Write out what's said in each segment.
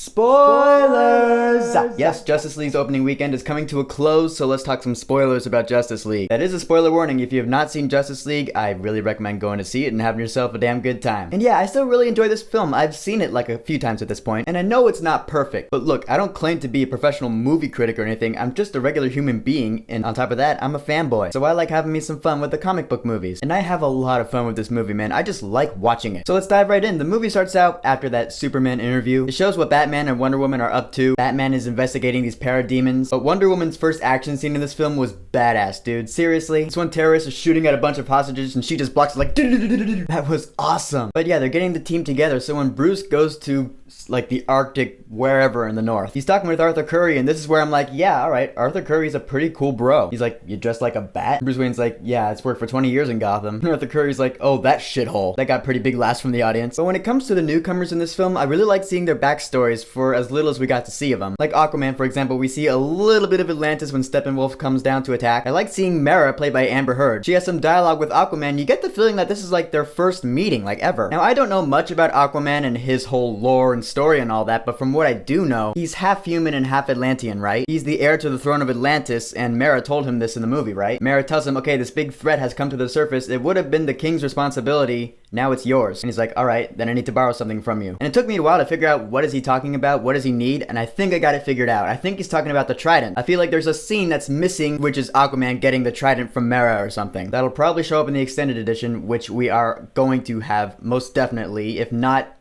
Spoilers! Yes, Justice League's opening weekend is coming to a close, so let's talk some spoilers about Justice League. That is a spoiler warning. If you have not seen Justice League, I really recommend going to see it and having yourself a damn good time. And yeah, I still really enjoy this film. I've seen it like a few times at this point, and I know it's not perfect. But look, I don't claim to be a professional movie critic or anything. I'm just a regular human being, and on top of that, I'm a fanboy. So I like having me some fun with the comic book movies. And I have a lot of fun with this movie, man. I just like watching it. So let's dive right in. The movie starts out after that Superman interview. It shows what Batman and Wonder Woman are up to. Batman is investigating these parademons, but Wonder Woman's first action scene in this film was badass, dude. Seriously, this one terrorist is shooting at a bunch of hostages and she just blocks it like that was awesome. But yeah, they're getting the team together, so when Bruce goes to like the Arctic wherever in the north, he's talking with Arthur Curry, and this is where I'm like, yeah, alright, Arthur Curry's a pretty cool bro. He's like, you dressed like a bat? Bruce Wayne's like, yeah, it's worked for 20 years in Gotham. And Arthur Curry's like, oh, that shithole. That got pretty big laughs from the audience. But when it comes to the newcomers in this film, I really like seeing their backstories for as little as we got to see of them. Like Aquaman, for example, we see a little bit of Atlantis when Steppenwolf comes down to attack. I like seeing Mera, played by Amber Heard. She has some dialogue with Aquaman. You get the feeling that this is like their first meeting, like ever. Now, I don't know much about Aquaman and his whole lore and story and all that, but from what I do know, he's half human and half Atlantean, right? He's the heir to the throne of Atlantis, and Mera told him this in the movie, right? Mera tells him, okay, this big threat has come to the surface. It would have been the king's responsibility. Now it's yours. And he's like, alright, then I need to borrow something from you. And it took me a while to figure out what is he talking about, what does he need, and I think I got it figured out. I think he's talking about the trident. I feel like there's a scene that's missing, which is Aquaman getting the trident from Mera or something. That'll probably show up in the extended edition, which we are going to have most definitely, if not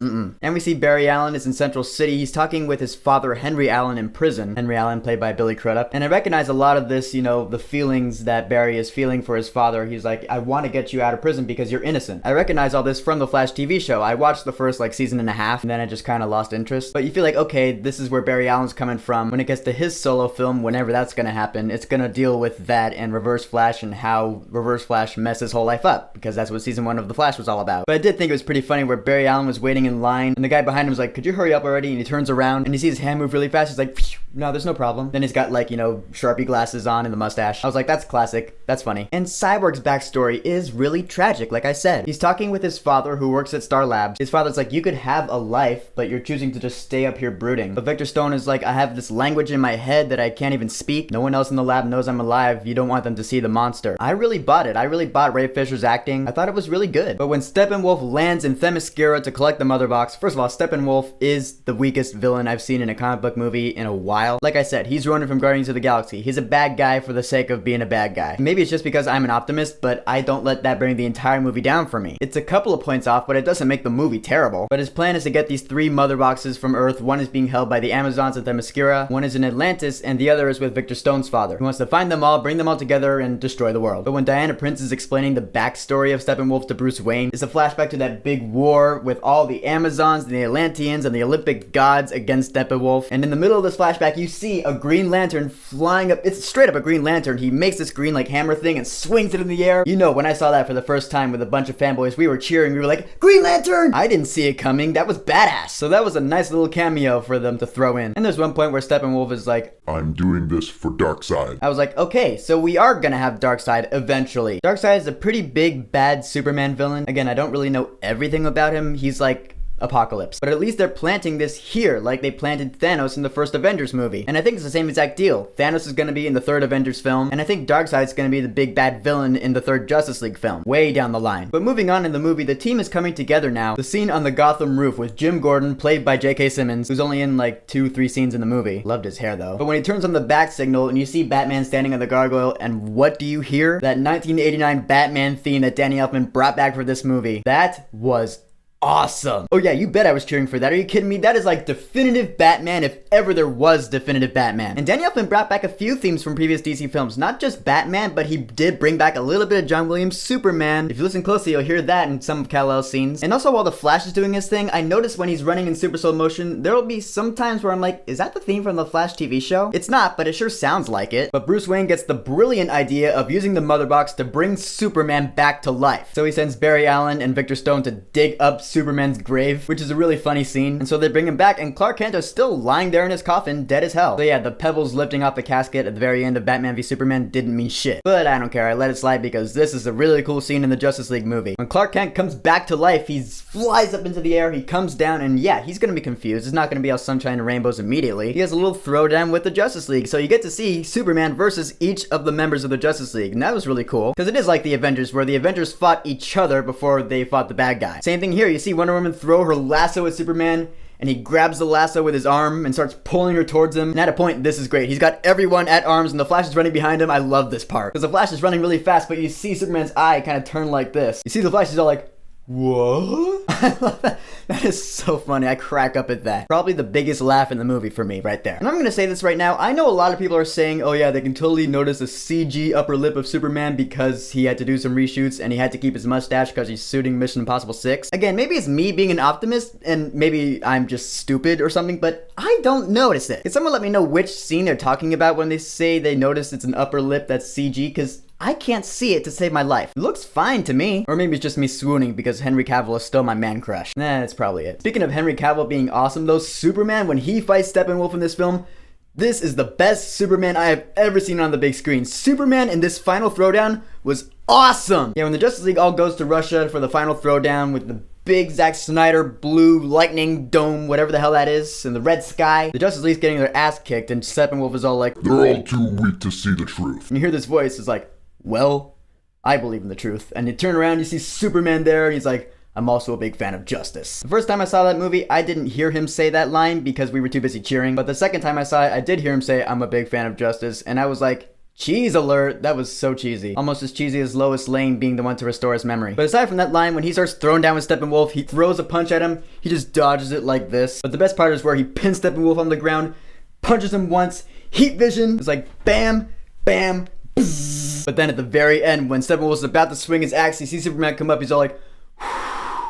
And we see Barry Allen is in Central City. He's talking with his father, Henry Allen, in prison. Henry Allen, played by Billy Crudup. And I recognize a lot of this, you know, the feelings that Barry is feeling for his father. He's like, I want to get you out of prison because you're innocent. I recognize all this from the Flash TV show. I watched the first, season and a half, and then I just kind of lost interest. But you feel like, okay, this is where Barry Allen's coming from. When it gets to his solo film, whenever that's going to happen, it's going to deal with that and Reverse Flash and how Reverse Flash messed his whole life up, because that's what season 1 of The Flash was all about. But I did think it was pretty funny where Barry Allen was waiting in line, and the guy behind him was like, could you hurry up already? And he turns around, and he sees his hand move really fast. He's like, phew, no, there's no problem. Then he's got, Sharpie glasses on and the mustache. I was like, that's classic. That's funny. And Cyborg's backstory is really tragic, like I said. He's talking with his father, who works at Star Labs. His father's like, you could have a life, but you're choosing to just stay up here brooding. But Victor Stone is like, I have this language in my head that I can't even speak. No one else in the lab knows I'm alive. You don't want them to see the monster. I really bought it. I really bought Ray Fisher's acting. I thought it was really good. But when Steppenwolf lands in Themyscira to collect the Mother Box, first of all, Steppenwolf is the weakest villain I've seen in a comic book movie in a while. Like I said, he's running from Guardians of the Galaxy. He's a bad guy for the sake of being a bad guy. Maybe it's just because I'm an optimist, but I don't let that bring the entire movie down for me. It's a couple of points off, but it doesn't make the movie terrible. But his plan is to get these 3 Mother Boxes from Earth. One is being held by the Amazons at Themyscira, one is in Atlantis, and the other is with Victor Stone's father, who wants to find them all, bring them all together, and destroy the world. But when Diana Prince is explaining the backstory of Steppenwolf to Bruce Wayne, it's a flashback to that big war with all the Amazons and the Atlanteans and the Olympic gods against Steppenwolf. And in the middle of this flashback, you see a Green Lantern flying up. It's straight up a Green Lantern. He makes this green hammer thing and swings it in the air. You know, when I saw that for the first time with a bunch of fanboys, we were cheering. We were like, Green Lantern! I didn't see it coming. That was badass. So that was a nice little cameo for them to throw in. And there's one point where Steppenwolf is like, I'm doing this for Darkseid. I was like, okay, so we are gonna have Darkseid eventually. Darkseid is a pretty big, bad Superman villain. Again, I don't really know everything about him. He's like Apocalypse. But at least they're planting this here, like they planted Thanos in the first Avengers movie. And I think it's the same exact deal. Thanos is going to be in the 3rd Avengers film, and I think Darkseid's going to be the big bad villain in the 3rd Justice League film, way down the line. But moving on in the movie, the team is coming together now. The scene on the Gotham roof with Jim Gordon, played by J.K. Simmons, who's only in 2-3 scenes in the movie. Loved his hair though. But when he turns on the bat signal and you see Batman standing on the gargoyle, and what do you hear? That 1989 Batman theme that Danny Elfman brought back for this movie. That was awesome. Oh yeah, you bet I was cheering for that. Are you kidding me? That is definitive Batman if ever there was definitive Batman. And Danny Elfman brought back a few themes from previous DC films. Not just Batman, but he did bring back a little bit of John Williams' Superman. If you listen closely, you'll hear that in some of Kal-El's scenes. And also while the Flash is doing his thing, I noticed when he's running in super slow motion, there will be some times where I'm like, is that the theme from the Flash TV show? It's not, but it sure sounds like it. But Bruce Wayne gets the brilliant idea of using the Mother Box to bring Superman back to life. So he sends Barry Allen and Victor Stone to dig up Superman's grave, which is a really funny scene. And so they bring him back, and Clark Kent is still lying there in his coffin, dead as hell. So yeah, the pebbles lifting off the casket at the very end of Batman v Superman didn't mean shit. But I don't care, I let it slide because this is a really cool scene in the Justice League movie. When Clark Kent comes back to life, he flies up into the air, he comes down, and yeah, he's gonna be confused. It's not gonna be all sunshine and rainbows immediately. He has a little throwdown with the Justice League, so you get to see Superman versus each of the members of the Justice League, and that was really cool, because it is like the Avengers, where the Avengers fought each other before they fought the bad guy. Same thing here, you see Wonder Woman throw her lasso at Superman, and he grabs the lasso with his arm and starts pulling her towards him. And at a point, this is great. He's got everyone at arms, and the Flash is running behind him. I love this part, because the Flash is running really fast, but you see Superman's eye kind of turn like this. You see the Flash is all like, what? I love that. That is so funny. I crack up at that. Probably the biggest laugh in the movie for me right there. And I'm gonna say this right now. I know a lot of people are saying, oh yeah, they can totally notice a CG upper lip of Superman because he had to do some reshoots and he had to keep his mustache because he's shooting Mission Impossible 6. Again, maybe it's me being an optimist and maybe I'm just stupid or something, but I don't notice it. Can someone let me know which scene they're talking about when they say they notice it's an upper lip that's CG? Because I can't see it to save my life. It looks fine to me. Or maybe it's just me swooning because Henry Cavill is still my man crush. Nah, that's probably it. Speaking of Henry Cavill being awesome though, Superman, when he fights Steppenwolf in this film, this is the best Superman I have ever seen on the big screen. Superman in this final throwdown was awesome! Yeah, when the Justice League all goes to Russia for the final throwdown with the big Zack Snyder blue lightning dome, whatever the hell that is, and the red sky, the Justice League's getting their ass kicked and Steppenwolf is all like, they're all too weak to see the truth. And you hear this voice, it's like, well, I believe in the truth. And you turn around, you see Superman there, and he's like, I'm also a big fan of justice. The first time I saw that movie, I didn't hear him say that line because we were too busy cheering. But the second time I saw it, I did hear him say, I'm a big fan of justice. And I was like, cheese alert. That was so cheesy. Almost as cheesy as Lois Lane being the one to restore his memory. But aside from that line, when he starts throwing down with Steppenwolf, he throws a punch at him. He just dodges it like this. But the best part is where he pins Steppenwolf on the ground, punches him once, heat vision. It's like bam, bam, bzz. But then at the very end, when Steppenwolf was about to swing his axe, he sees Superman come up, he's all like,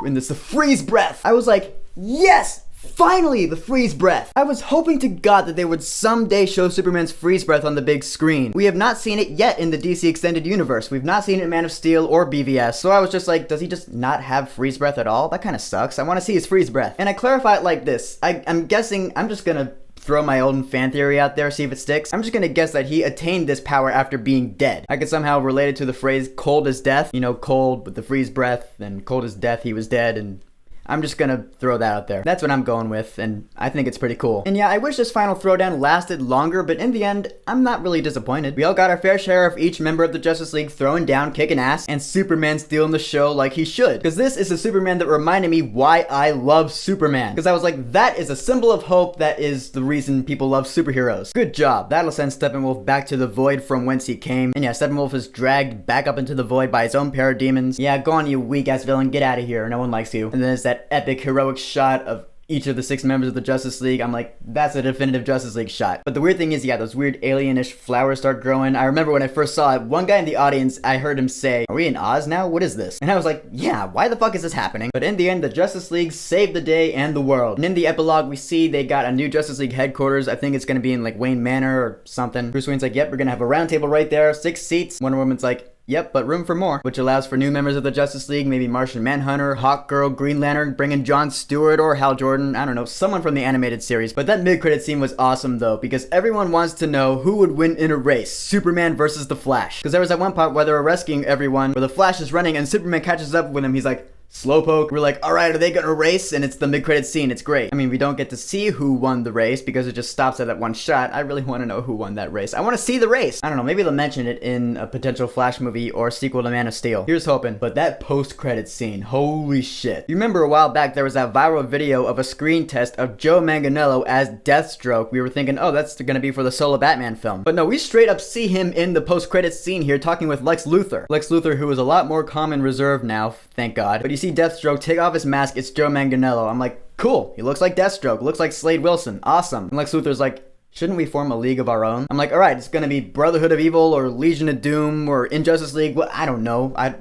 and it's the freeze breath. I was like, yes! Finally, the freeze breath. I was hoping to God that they would someday show Superman's freeze breath on the big screen. We have not seen it yet in the DC Extended Universe. We've not seen it in Man of Steel or BVS. So I was just like, does he just not have freeze breath at all? That kind of sucks. I want to see his freeze breath. And I clarify it like this. I'm guessing, I'm just gonna throw my own fan theory out there, see if it sticks. I'm just gonna guess that he attained this power after being dead. I could somehow relate it to the phrase cold as death. You know, cold with the freeze breath, and cold as death, he was dead, and I'm just gonna throw that out there. That's what I'm going with, and I think it's pretty cool. And yeah, I wish this final throwdown lasted longer, but in the end, I'm not really disappointed. We all got our fair share of each member of the Justice League throwing down, kicking ass, and Superman stealing the show like he should. Because this is a Superman that reminded me why I love Superman. Because I was like, that is a symbol of hope, that is the reason people love superheroes. Good job. That'll send Steppenwolf back to the void from whence he came. And yeah, Steppenwolf is dragged back up into the void by his own parademons. Yeah, go on, you weak-ass villain, get out of here, no one likes you. And then there's that epic heroic shot of each of the 6 members of the Justice League. I'm like, that's a definitive Justice League shot. But the weird thing is, yeah, those weird alienish flowers start growing. I remember when I first saw it, one guy in the audience, I heard him say, are we in Oz now? What is this? And I was like, yeah, why the fuck is this happening? But in the end, the Justice League saved the day and the world. And in the epilogue, we see they got a new Justice League headquarters. I think it's gonna be in like Wayne Manor or something. Bruce Wayne's like, yep, we're gonna have a round table right there, 6 seats. Wonder Woman's like, yep, but room for more, which allows for new members of the Justice League, maybe Martian Manhunter, Hawkgirl, Green Lantern, bring in Jon Stewart or Hal Jordan, I don't know, someone from the animated series. But that mid-credit scene was awesome though, because everyone wants to know who would win in a race, Superman versus the Flash. Because there was that one part where they were rescuing everyone, where the Flash is running and Superman catches up with him, he's like, slowpoke. We're like, alright, are they gonna race? And it's the mid-credit scene, it's great. I mean, we don't get to see who won the race because it just stops at that one shot. I really want to know who won that race. I want to see the race. I don't know, maybe they'll mention it in a potential Flash movie or sequel to Man of Steel. Here's hoping. But that post-credit scene, holy shit. You remember a while back there was that viral video of a screen test of Joe Manganiello as Deathstroke. We were thinking, oh, that's gonna be for the solo Batman film. But no, we straight up see him in the post-credit scene here talking with Lex Luthor. Lex Luthor, who is a lot more calm and reserved now, thank God. But you see Deathstroke take off his mask, it's Joe Manganiello. I'm like, cool, he looks like Deathstroke, looks like Slade Wilson, awesome. And Lex Luthor's like, shouldn't we form a league of our own? I'm like, alright, it's gonna be Brotherhood of Evil or Legion of Doom or Injustice League, well, I don't know, I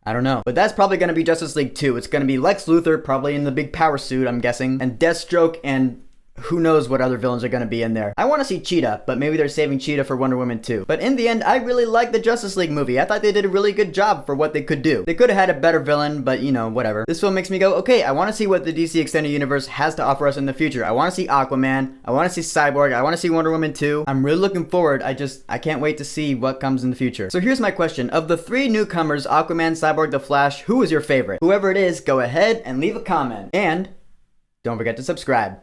don't know. But that's probably gonna be Justice League 2. It's gonna be Lex Luthor, probably in the big power suit, I'm guessing, and Deathstroke and who knows what other villains are gonna be in there. I wanna see Cheetah, but maybe they're saving Cheetah for Wonder Woman 2. But in the end, I really liked the Justice League movie. I thought they did a really good job for what they could do. They could have had a better villain, but you know, whatever. This film makes me go, okay, I wanna see what the DC Extended Universe has to offer us in the future. I wanna see Aquaman, I wanna see Cyborg, I wanna see Wonder Woman 2. I'm really looking forward. I can't wait to see what comes in the future. So here's my question. Of the 3 newcomers, Aquaman, Cyborg, The Flash, who is your favorite? Whoever it is, go ahead and leave a comment. And don't forget to subscribe.